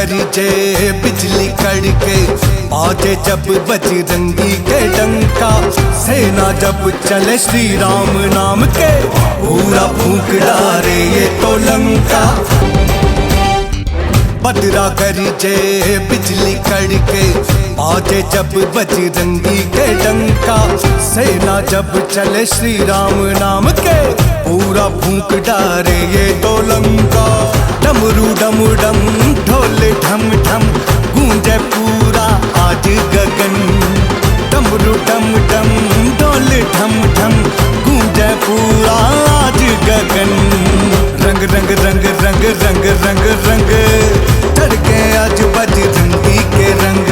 गरजे बिजली कड़के, बाजे जब बजरंगी के डंका, सेना जब चले श्री राम नाम के, पूरा फूंक डारे ये तो लंका। बदरा गरजे बिजली कड़के, बाजे जब बजरंगी के डंका, सेना जब चले श्री राम नाम के, पूरा फूंक डारे ये तो लंका। डमरू डम डम ढोल ढम ढम गूंजे पूरा आज गगन, डमरू डम डम ढोल ढम ढम गूंजे पूरा आज गगन। रंग रंग रंग रंग रंग रंग रंग चढ़के आज बजरंगी के रंग,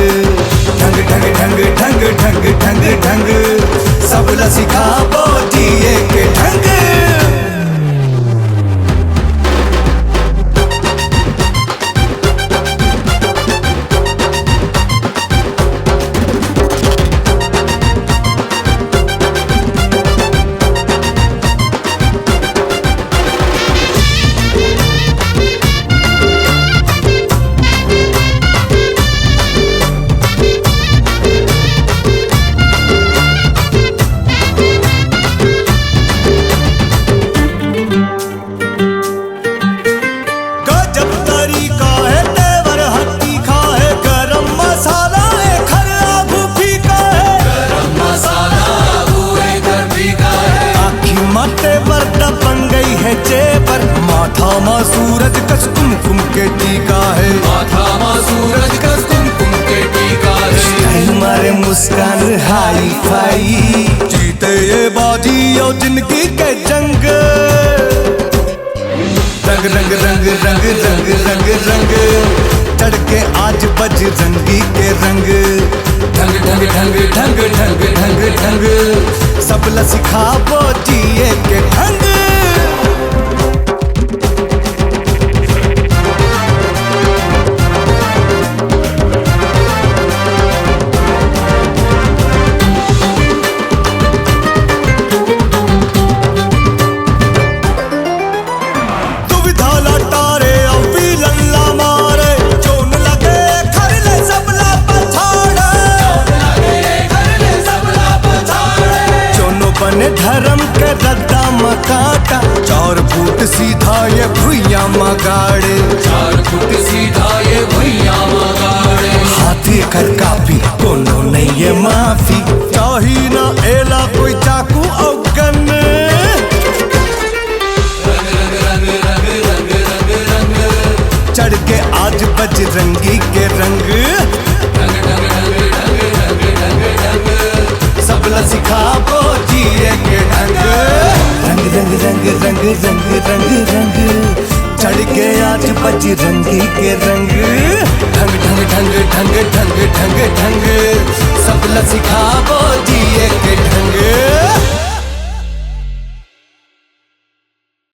ढंग ढंग ढंग ढंग ढंग ढंग ढंग सब ला सिखाबो जिए के ढंग। जेबर माथा माँ सूरज कस कुमकुम के टीका है, माथा माँ सूरज कस कुमकुम के टीका है। मारे मुस्कान हाई फाई, जीते ये बाजी और जिंदगी के जंग। रंग रंग रंग रंग रंग रंग रंग चढ़के आज बजरंगी के रंग, ढंग ढंग ढंग ढंग ढंग ढंग ढंग सब ला सिखाबो जिए के ढंग। धर्म के रद्दा मकाटा, 4 फुट सीधा ये भुइया मगाड़े, 4 फुट सीधा ये भुइया मगाड़े। हाथी कर काफी कोनो नहीं ये माफी, चाही ना एला कोई चाकू औगन। रंग रंग रंग रंग रंग रंग रंग चढ़ के आज बजरंगी के रंग, ढंग ढंग ढंग ढंग ढंग ढंग ढंग सब ला सिखाबो जिए के ढंग। रंग रंग रंग रंग रंग रंग रंग चढ़ के आज बजरंगी के रंग, ढंग ढंग ढंग ढंग ढंग ढंग ढंग सब ला सिखाबो जिए के ढंग।